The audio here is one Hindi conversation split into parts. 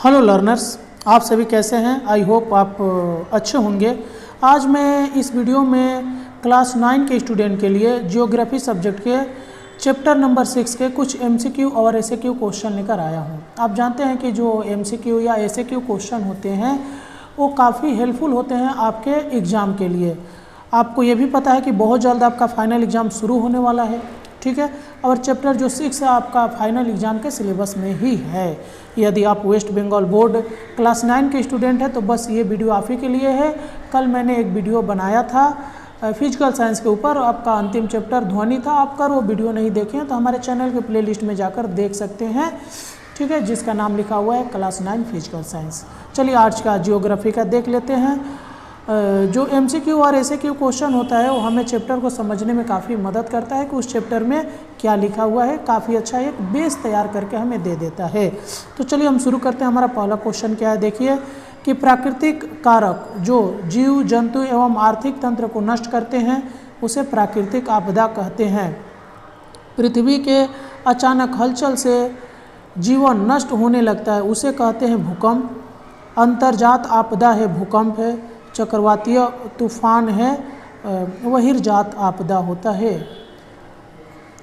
हेलो लर्नर्स, आप सभी कैसे हैं। आई होप आप अच्छे होंगे। आज मैं इस वीडियो में क्लास 9 के स्टूडेंट के लिए जियोग्राफी सब्जेक्ट के चैप्टर नंबर 6 के कुछ एमसीक्यू और एसएक्यू क्वेश्चन लेकर आया हूं। आप जानते हैं कि जो एमसीक्यू या एसएक्यू क्वेश्चन होते हैं वो काफ़ी हेल्पफुल होते हैं आपके एग्ज़ाम के लिए। आपको ये भी पता है कि बहुत जल्द आपका फाइनल एग्ज़ाम शुरू होने वाला है, ठीक है। और चैप्टर जो 6 है आपका फाइनल एग्ज़ाम के सिलेबस में ही है। यदि आप वेस्ट बंगाल बोर्ड क्लास 9 के स्टूडेंट हैं तो बस ये वीडियो आप ही के लिए है। कल मैंने एक वीडियो बनाया था फिजिकल साइंस के ऊपर, आपका अंतिम चैप्टर ध्वनि था। आप अगर वो वीडियो नहीं देखे हैं तो हमारे चैनल के प्लेलिस्ट में जाकर देख सकते हैं, ठीक है, जिसका नाम लिखा हुआ है क्लास 9 फिजिकल साइंस। चलिए आज का जियोग्राफी का देख लेते हैं। जो एमसीक्यू और एसएक्यू क्वेश्चन होता है वो हमें चैप्टर को समझने में काफ़ी मदद करता है कि उस चैप्टर में क्या लिखा हुआ है। काफ़ी अच्छा एक बेस तैयार करके हमें दे देता है। तो चलिए हम शुरू करते हैं। हमारा पहला क्वेश्चन क्या है, देखिए कि प्राकृतिक कारक जो जीव जंतु एवं आर्थिक तंत्र को नष्ट करते हैं उसे प्राकृतिक आपदा कहते हैं। पृथ्वी के अचानक हलचल से जीवन नष्ट होने लगता है उसे कहते हैं भूकंप। अंतर्जात आपदा है भूकंप है, चक्रवातीय तूफान है बहिर्जात आपदा होता है।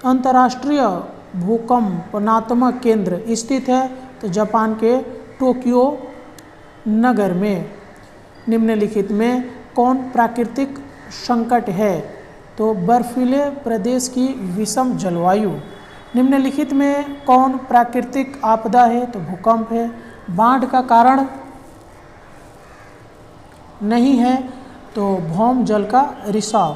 अंतर्राष्ट्रीय भूकंपनात्मक केंद्र स्थित है तो जापान के टोक्यो नगर में। निम्नलिखित में कौन प्राकृतिक संकट है, तो बर्फीले प्रदेश की विषम जलवायु। निम्नलिखित में कौन प्राकृतिक आपदा है, तो भूकंप है। बाढ़ का कारण नहीं है तो भौम जल का रिसाव।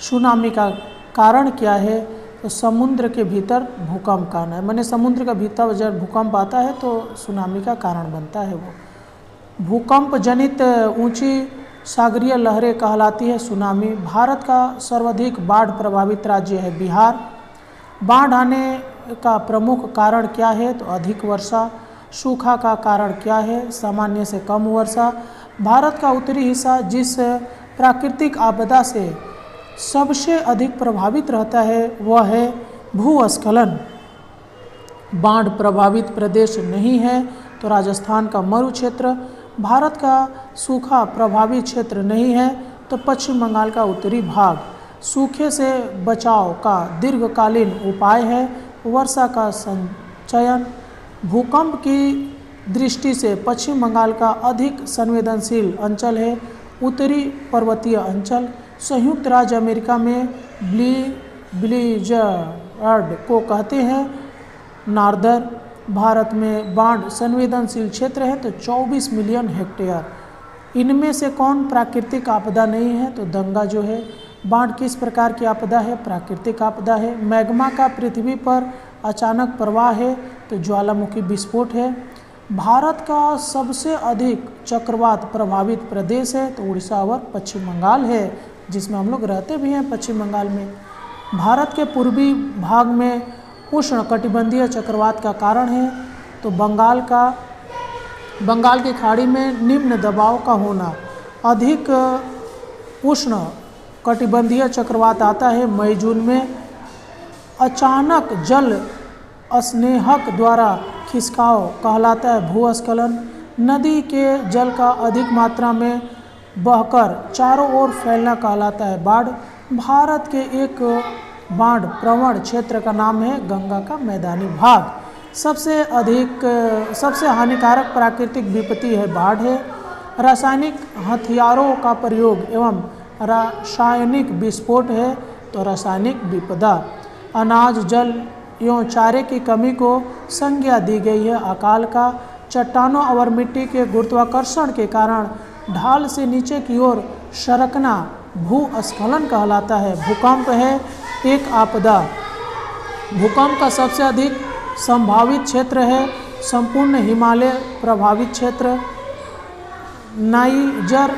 सुनामी का कारण क्या है, तो समुद्र के भीतर भूकंप का आना है। मैंने समुद्र का भीतर जब भूकंप आता है तो सुनामी का कारण बनता है वो। भूकंप जनित ऊंची सागरीय लहरें कहलाती है सुनामी। भारत का सर्वाधिक बाढ़ प्रभावित राज्य है बिहार। बाढ़ आने का प्रमुख कारण क्या है, तो अधिक वर्षा। सूखा का कारण क्या है, सामान्य से कम वर्षा। भारत का उत्तरी हिस्सा जिस प्राकृतिक आपदा से सबसे अधिक प्रभावित रहता है वह है भूस्खलन। बाढ़ प्रभावित प्रदेश नहीं है तो राजस्थान का मरु क्षेत्र। भारत का सूखा प्रभावित क्षेत्र नहीं है तो पश्चिम बंगाल का उत्तरी भाग। सूखे से बचाव का दीर्घकालीन उपाय है वर्षा का संचयन। भूकंप की दृष्टि से पश्चिम बंगाल का अधिक संवेदनशील अंचल है उत्तरी पर्वतीय अंचल। संयुक्त राज्य अमेरिका में ब्लिज़र्ड को कहते हैं नार्दर। भारत में बाढ़ संवेदनशील क्षेत्र है तो 24 मिलियन हेक्टेयर। इनमें से कौन प्राकृतिक आपदा नहीं है, तो दंगा जो है। बाढ़ किस प्रकार की आपदा है, प्राकृतिक आपदा है। मैग्मा का पृथ्वी पर अचानक प्रवाह है तो ज्वालामुखी विस्फोट है। भारत का सबसे अधिक चक्रवात प्रभावित प्रदेश है तो उड़ीसा और पश्चिम बंगाल है, जिसमें हम लोग रहते भी हैं पश्चिम बंगाल में। भारत के पूर्वी भाग में उष्ण कटिबंधीय चक्रवात का कारण है तो बंगाल की खाड़ी में निम्न दबाव का होना। अधिक उष्ण कटिबंधीय चक्रवात आता है मई जून में। अचानक जल स्नेहक द्वारा खिसकाव कहलाता है भूस्खलन। नदी के जल का अधिक मात्रा में बहकर चारों ओर फैलना कहलाता है बाढ़। भारत के एक बाढ़ प्रवण क्षेत्र का नाम है गंगा का मैदानी भाग। सबसे हानिकारक प्राकृतिक विपत्ति है बाढ़ है। रासायनिक हथियारों का प्रयोग एवं रासायनिक विस्फोट है तो रासायनिक विपदा। अनाज जल एवं चारे की कमी को संज्ञा दी गई है अकाल का। चट्टानों और मिट्टी के गुरुत्वाकर्षण के कारण ढाल से नीचे की ओर सरकना भूस्खलन कहलाता है। भूकंप है एक आपदा। भूकंप का सबसे अधिक संभावित क्षेत्र है संपूर्ण हिमालय प्रभावित क्षेत्र, नाइजर,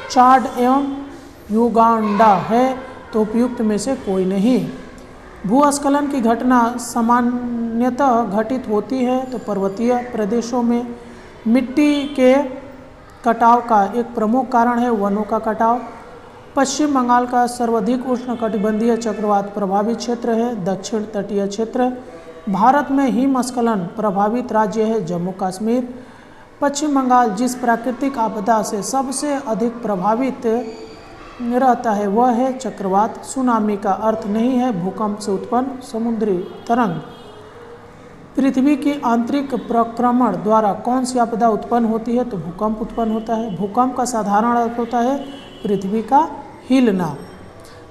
चाड एवं युगांडा है तो उपयुक्त में से कोई नहीं। भूस्खलन की घटना सामान्यतः घटित होती है तो पर्वतीय प्रदेशों में। मिट्टी के कटाव का एक प्रमुख कारण है वनों का कटाव। पश्चिम बंगाल का सर्वाधिक उष्ण कटिबंधीय चक्रवात प्रभावित क्षेत्र है दक्षिण तटीय क्षेत्र। भारत में हिमस्खलन प्रभावित राज्य है जम्मू कश्मीर। पश्चिम बंगाल जिस प्राकृतिक आपदा से सबसे अधिक प्रभावित रहता है वह है चक्रवात। सुनामी का अर्थ नहीं है भूकंप से उत्पन्न समुद्री तरंग। पृथ्वी की आंतरिक प्रक्रमण द्वारा कौन सी आपदा उत्पन्न होती है? तो भूकंप उत्पन्न होता है। भूकंप का साधारण अर्थ होता है पृथ्वी का हिलना।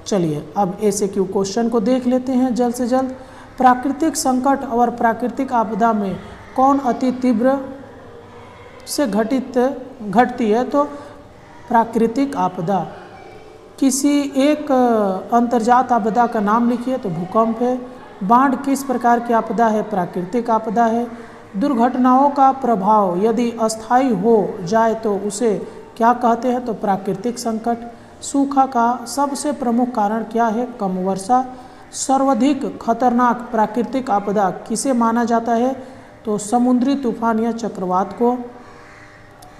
चलिए अब ऐसे क्यू क्वेश्चन को देख लेते हैं जल्द से जल्द। प्राकृतिक संकट और प्राकृतिक आपदा में कौन अति तीव्र से घटती है? तो प्राकृतिक आपदा। किसी एक अंतर्जात आपदा का नाम लिखिए तो भूकंप है। बाढ़ किस प्रकार की आपदा है? प्राकृतिक आपदा है। दुर्घटनाओं का प्रभाव यदि अस्थायी हो जाए तो उसे क्या कहते हैं? तो प्राकृतिक संकट। सूखा का सबसे प्रमुख कारण क्या है? कम वर्षा। सर्वाधिक खतरनाक प्राकृतिक आपदा किसे माना जाता है? तो समुद्री तूफान या चक्रवात को।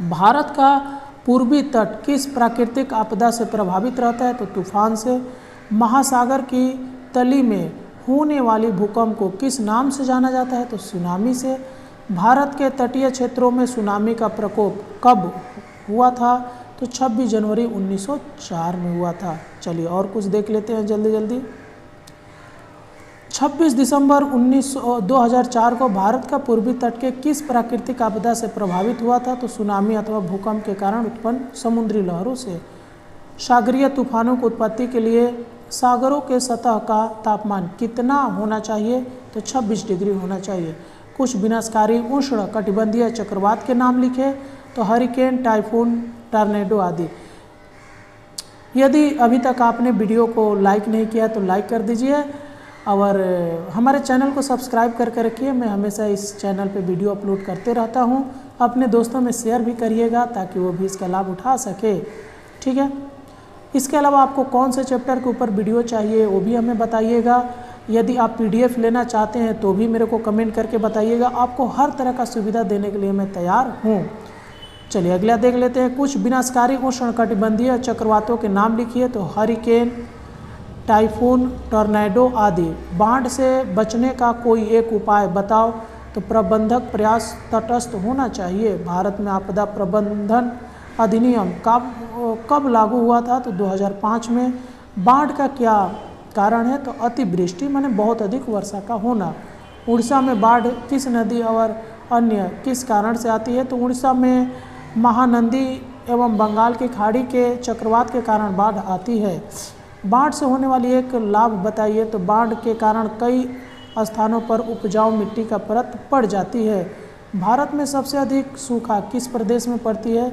भारत का पूर्वी तट किस प्राकृतिक आपदा से प्रभावित रहता है? तो तूफान से। महासागर की तली में होने वाली भूकंप को किस नाम से जाना जाता है? तो सुनामी से। भारत के तटीय क्षेत्रों में सुनामी का प्रकोप कब हुआ था? तो 26 जनवरी 1904 में हुआ था। चलिए और कुछ देख लेते हैं जल्दी जल्दी। 26 दिसंबर 2004 को भारत का पूर्वी तट के किस प्राकृतिक आपदा से प्रभावित हुआ था? तो सुनामी अथवा भूकंप के कारण उत्पन्न समुद्री लहरों से। सागरीय तूफानों की उत्पत्ति के लिए सागरों के सतह का तापमान कितना होना चाहिए? तो 26 डिग्री होना चाहिए। कुछ विनाशकारी उष्ण कटिबंधीय चक्रवात के नाम लिखे तो हरिकेन, टाइफून, टॉर्नेडो आदि। यदि अभी तक आपने वीडियो को लाइक नहीं किया तो लाइक कर दीजिए और हमारे चैनल को सब्सक्राइब करके रखिए। मैं हमेशा इस चैनल पे वीडियो अपलोड करते रहता हूँ। अपने दोस्तों में शेयर भी करिएगा ताकि वो भी इसका लाभ उठा सके। ठीक है। इसके अलावा आपको कौन से चैप्टर के ऊपर वीडियो चाहिए वो भी हमें बताइएगा। यदि आप PDF लेना चाहते हैं तो भी मेरे को कमेंट करके बताइएगा। आपको हर तरह का सुविधा देने के लिए मैं तैयार हूँ। चलिए अगला देख लेते हैं। कुछ विनाशकारी उष्णकटिबंधीय चक्रवातों के नाम लिखिए तो हरिकेन, टाइफून, टॉर्नेडो आदि। बाढ़ से बचने का कोई एक उपाय बताओ तो प्रबंधक प्रयास तटस्थ होना चाहिए। भारत में आपदा प्रबंधन अधिनियम कब लागू हुआ था? तो 2005 में। बाढ़ का क्या कारण है? तो अतिवृष्टि माने बहुत अधिक वर्षा का होना। उड़ीसा में बाढ़ किस नदी और अन्य किस कारण से आती है? तो उड़ीसा में महानदी एवं बंगाल की खाड़ी के चक्रवात के कारण बाढ़ आती है। बाढ़ से होने वाली एक लाभ बताइए तो बाढ़ के कारण कई स्थानों पर उपजाऊ मिट्टी का परत पड़ जाती है। भारत में सबसे अधिक सूखा किस प्रदेश में पड़ती है?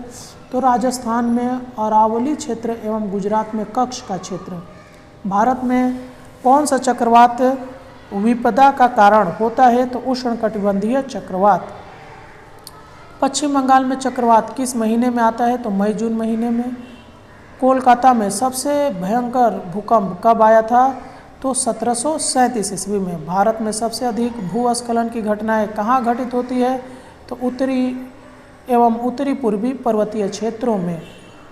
तो राजस्थान में अरावली क्षेत्र एवं गुजरात में कच्छ का क्षेत्र। भारत में कौन सा चक्रवात विपदा का कारण होता है? तो उष्णकटिबंधीय चक्रवात। पश्चिम बंगाल में चक्रवात किस महीने में आता है? तो मई जून महीने में। कोलकाता में सबसे भयंकर भूकंप कब आया था? तो 1737 ईस्वी में। भारत में सबसे अधिक भूस्खलन की घटनाएं कहाँ घटित होती है? तो उत्तरी एवं उत्तरी पूर्वी पर्वतीय क्षेत्रों में।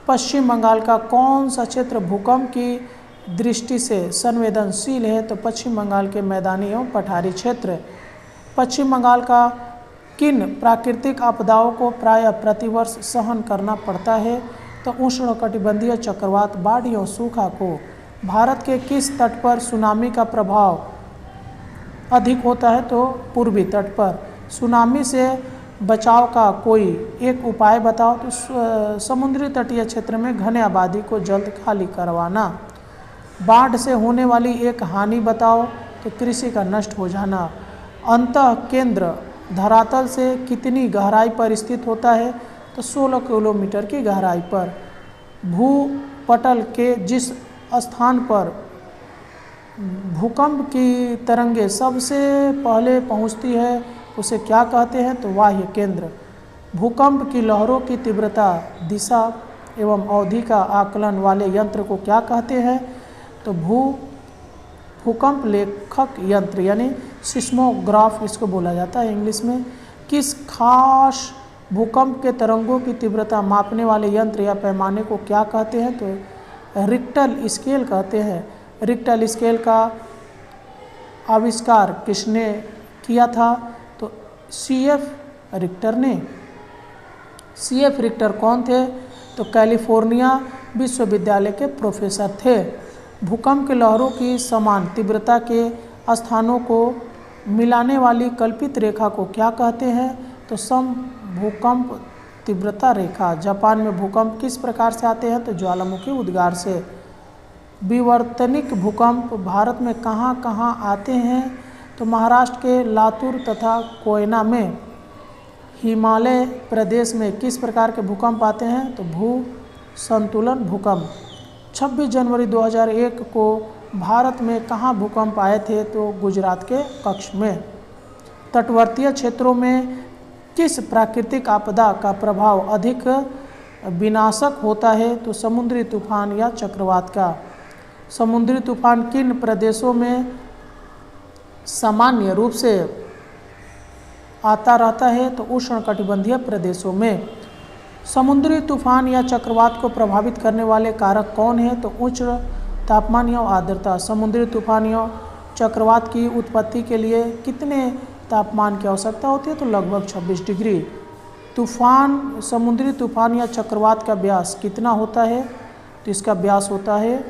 पश्चिम बंगाल का कौन सा क्षेत्र भूकंप की दृष्टि से संवेदनशील है? तो पश्चिम बंगाल के मैदानी एवं पठारी क्षेत्र। पश्चिम बंगाल का किन प्राकृतिक आपदाओं को प्रायः प्रतिवर्ष सहन करना पड़ता है? तो उष्णकटिबंधीय चक्रवात, बाढ़ एवं सूखा को। भारत के किस तट पर सुनामी का प्रभाव अधिक होता है? तो पूर्वी तट पर। सुनामी से बचाव का कोई एक उपाय बताओ तो समुद्री तटीय क्षेत्र में घने आबादी को जल्द खाली करवाना। बाढ़ से होने वाली एक हानि बताओ तो कृषि का नष्ट हो जाना। अंतः केंद्र धरातल से कितनी गहराई पर स्थित होता है? तो 16 किलोमीटर की गहराई पर। भूपटल के जिस स्थान पर भूकंप की तरंगें सबसे पहले पहुंचती है उसे क्या कहते हैं? तो बाह्य केंद्र। भूकंप की लहरों की तीव्रता, दिशा एवं अवधि का आकलन वाले यंत्र को क्या कहते हैं? तो भूकंप लेखक यंत्र यानी सिस्मोग्राफ इसको बोला जाता है इंग्लिश में। किस खास भूकंप के तरंगों की तीव्रता मापने वाले यंत्र या पैमाने को क्या कहते हैं? तो रिक्टर स्केल कहते हैं। रिक्टर स्केल का आविष्कार किसने किया था? तो CF रिक्टर ने। CF रिक्टर कौन थे? तो कैलिफोर्निया विश्वविद्यालय के प्रोफेसर थे। भूकंप के लहरों की समान तीव्रता के स्थानों को मिलाने वाली कल्पित रेखा को क्या कहते हैं? तो सम भूकंप तीव्रता रेखा। जापान में भूकंप किस प्रकार से आते हैं? तो ज्वालामुखी उद्गार से। विवर्तनिक भूकंप भारत में कहाँ कहाँ आते हैं? तो महाराष्ट्र के लातूर तथा कोयना में। हिमालय प्रदेश में किस प्रकार के भूकंप आते हैं? तो भू संतुलन भूकंप। 26 जनवरी 2001 को भारत में कहाँ भूकंप आए थे? तो गुजरात के कच्छ में। तटवर्तीय क्षेत्रों में किस प्राकृतिक आपदा का प्रभाव अधिक विनाशक होता है? तो समुद्री तूफान या चक्रवात का। समुद्री तूफान किन प्रदेशों में सामान्य रूप से आता रहता है? तो उष्णकटिबंधीय प्रदेशों में। समुद्री तूफान या चक्रवात को प्रभावित करने वाले कारक कौन है? तो उच्च तापमान या आर्द्रता। समुद्री तूफान या चक्रवात की उत्पत्ति के लिए कितने तापमान की आवश्यकता होती है? तो लगभग 26 डिग्री। समुद्री तूफान या चक्रवात का व्यास कितना होता है? तो इसका व्यास होता है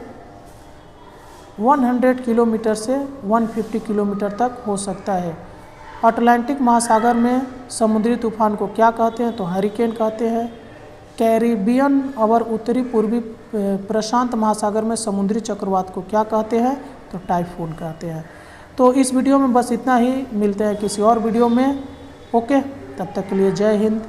100 किलोमीटर से 150 किलोमीटर तक हो सकता है। अटलांटिक महासागर में समुद्री तूफान को क्या कहते हैं? तो हरिकेन कहते हैं। कैरिबियन और उत्तरी पूर्वी प्रशांत महासागर में समुद्री चक्रवात को क्या कहते हैं? तो टाइफून कहते हैं। तो इस वीडियो में बस इतना ही। मिलते हैं किसी और वीडियो में। ओके, तब तक के लिए जय हिंद।